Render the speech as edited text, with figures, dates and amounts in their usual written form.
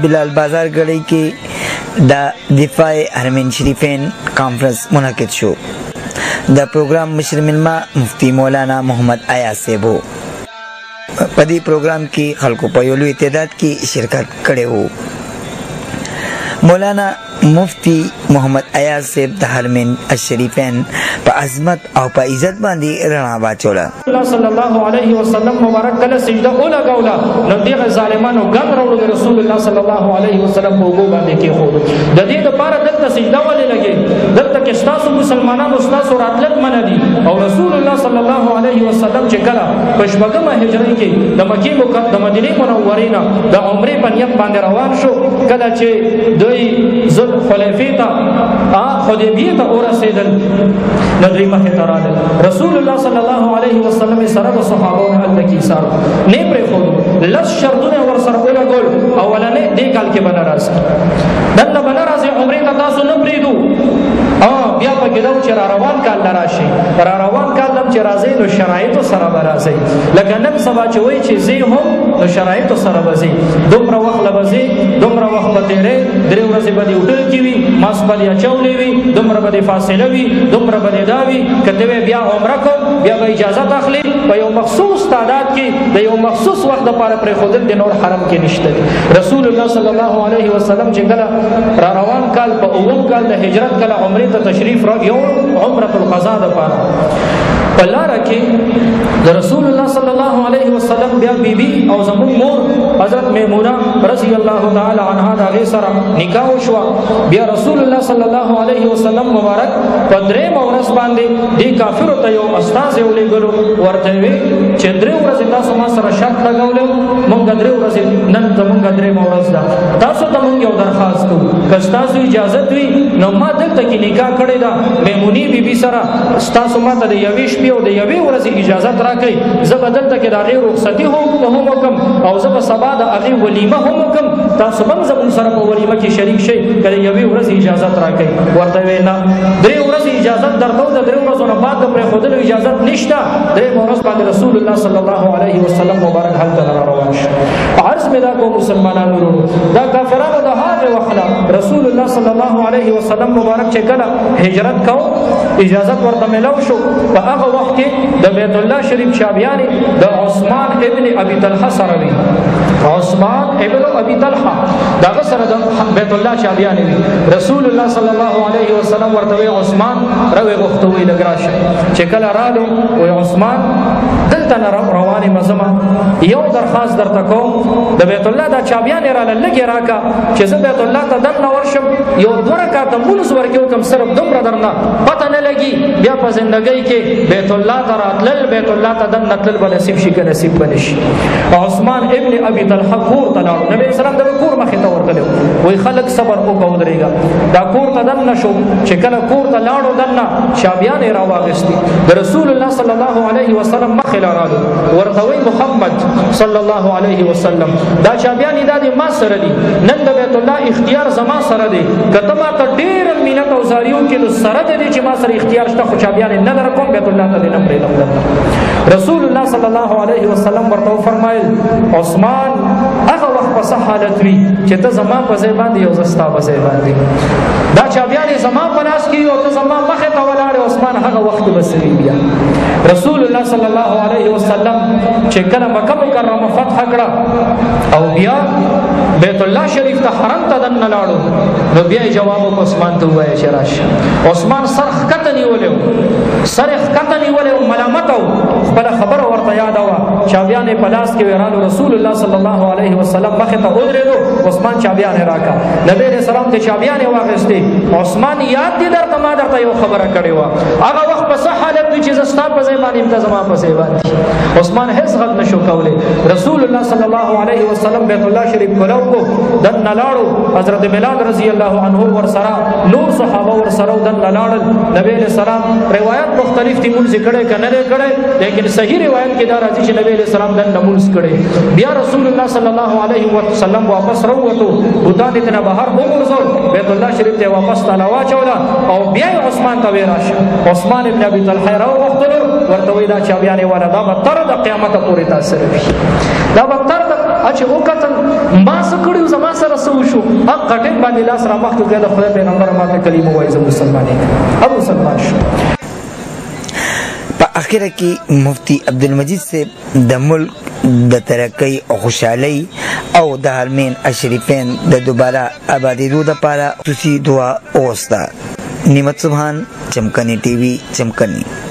بلال بازار گڑی کی دا دفاع حرمین شریفین کانفرنس منعقد شو. دا پروگرام مشر ملما مفتی مولانا محمد ایاز صاحب پدی پروگرام کی خلقو په یولوی تعداد کی شرکت کړي وو. مولانا مفتی محمد ایاز صاحب د حرمین الشریفین په عظمت او په عزت باندې رڼا واچوله. الله صلی الله علیه وسلم مبارک کله سجده اوله غولا نو دغه ظالمانو ګن راوړل رسول الله صلی الله علیه وسلم په وګو باندې کې خو د دې لپاره دلته سجده ولې لګي دلته کې تاسو مسلمانانو تاسو راتلل منلي او رسول الله صلی الله علیه وسلم چې کله په شپږمه هجری کې د مکې د مدینه منورې نه د عمرې په نیت باندې روان شو کله چې دوی خلیفه ته حدیبیه ته ورسېدل نو دوی مخې ته راغلل. رسول الله صلی الله علیه وسلم سره د صحابو نه هلته کې ایثار نه پرېښود لس شرطونه ورسره ولګول. اولنې دې کال کې به نه راځي دلته به نه راځي عمرې ته تاسو نه پرېږدو بیا پکې دا چې را روان کال نه راشي را روان کال هم چې راځي نو شرایطو سره به راځي لکه نن سبا چې وایي چې ځي هم نو شرایطو سره به ځي دومره وخت له به ځي دومره وخت به تېرې درې ورځې به دې هوټل کې وي ماسک به دې اچولی وي دومره به دې فاصله وي دومره به دې دا وي که ته بیا عمره کوم بیا به اجازت اخلي په یو مخصوص تعداد کې د یو مخصوص وخت دپاره پرېښودل د نور حرم کې نشته دي. رسول الله صلی الله علیه وسلم چې کله را روان کال په اووم کال د هجرت کله عمرې ته تشریف یو عمرة القضا دپاره په لاره کې د رسول الله صلی الله علیه وسلم بیا بیبي او زموږ مور حضرت میمونه رضی الله تعالی عنها د هغې سره نکاح وشوه. بیا رسول الله صلی الله علیه وسلم مبارک په درېیمه ورځ باندې دې کافرو ته یو استازی ولېږلو ورته یې ویل چې درې ورځې تاسو ما سره شرط لګولی مونږ درې ورځې نن زمونږ درېیمه ورځ ده تاسو ته مونږ یو درخواست کوو که ستاسو اجازت وي نو ما دلته کې نکاح کړې ده میمونې بیبي سره ستاسو ما ته د یوې شپې او د یوې ورځې اجازت راکړئ زه به دلته کې د هغې رخصتي هم وکړم او زه به سبا د هغې ولیمه هم وکړم تاسو به هم زموږ سره په ولیمه کې شریک شئ که د یوې ورځې اجازت راکړئ. ورته ویې نه درې ورځې اجازت درته د درې ورځو نه بعد د پرېښودلو اجازت نشته. درېیمه ورځ باندې رسول الله صلی الله علیه وسلم مبارک هلته را روان شو. عرض مې دا کوم مسلمانانو ورونو دا کافرانو د هغې وخت نه رسول الله صلی الله علیه وسلم مبارک چې کله هجرت کو اجازت ورته ملو شو په هغه وخت کې د بیت الله شریف چابیانې د عثمان ابن ابي طلحه سره وي. عثمان ابن ابي طلحه دغه سره د بیت الله چابیانې وي. رسول الله صلی الله علیه وسلم ورته وی عثمان روي غوښته وی لږ راشه چې کله رالو وی عثمان دلته نه روانې مزمه یو درخواست درته کوم د بیت الله دا چابیانې راله لږې راکه چې زه بیت الله ته دننه ورشم یو دوه رکعته مونځ ورکې وکړم صرف دومره درنه پته نه لګي بیا په زندګۍ کې بیت الله ته راتلل بیت الله ته دننه تلل به نصیب شي که نصیب به نه شي. عثمان ابن ابي طلحه کور ته لاړو نبي اسلام د کور مخې ته ورغلی وایي خلک صبر وکړه ودرېږه دا کور ته دننه شو چې کله کور ته لاړو دننه چابیانې راواغېستې د رسول الله صلی الله علیه وسلم مخې لا رالو ورته وایي محمد صلی الله علیه وسلم دا چابیانې دا دې ما سره دي نن د بیت الله اختیار زما سره دی که ته ما ته ډېره مینت او زاري وکړې نو سره دې دی چې ما سره اختیار شته خو چابیانې نه در کوم بیت الله ته دې نه پرېږدم. رسول الله صلی الله علیه وسلم ورته وفرمایل عثمان هغه وخت په څه حالت وي چې ته زما په ځای باندې یو زه ستا په ځای باندې دا چابیانې زما په لاس کې او ته زما مخې ته ولاړې عثمان هغه وخت کې به څه وي بیا. رسول الله صلی الله علیه وسلم چې کله مکه مکرمه فتح کړه او بیا بیت الله شریف ته حرم ته دننه لاړو نو بیا یې جواب وکړو عثمان ته ووایه چې راشه. عثمان سر ښکته نیولی و سر یې ښکته نیولی و ملامت و خپله خبره ورته یاده وه چابیانې په لاس کې ویرالو رسول الله صلی الله علیه وسلم مخې ته ودرېدو عثمان چابیانې راکړه نبي علیه السلام ته چابیانې واخېستې. عثمان یاد دې درته ما درته یو خبره کړې وه هغه وخت په څه حالت وي چې زه ستا په ځای باندې ته زما په ځای باندې. عثمان هېڅ غږ نه شو کولی. رسول الله صلی الله علیه وسلم بیت الله شریف کلو کو دننه لاړو حضرت بلال رضی الله عنه ورسره نور صحابه ورسره دننه لاړل. نبي علیه السلام روایت مختلف دي مونځ یې کړی که نه دی کړی لیکن صحیح روایت کې دا راځي چې نبي علیه السلام دننه مونځ کړی. بیا رسول الله صلی الله علیه وسلم واپس راووتو بوتان یې ترنه بهر وغورځول بیت الله شریف ته واپس تاله واچوله او بیا یې عثمان ته ویې راشه. عثمان ابن ابي طلحه یې راوغوښتلو ورته وایي دا چابیانې والا دا به تر د قیامته پورې تا سره وي دا به تر د چې وکتل ما څه کړي زما سره څه وشو هغه ټیم باندې لاس را مخکې کړی د خدای پیغمبر ماته کلمه وایي زه مسلمان یم او مسلمان شو. په اخره کې مفتی عبدالمجید صاحب د ملک د ترقۍ او خوشحالۍ او د حرمین الشریفین د دوباره آبادېدو دپاره خصوصي دعا وغوښته. نعمت سبحان، چمکنی ټي وي، چمکنی.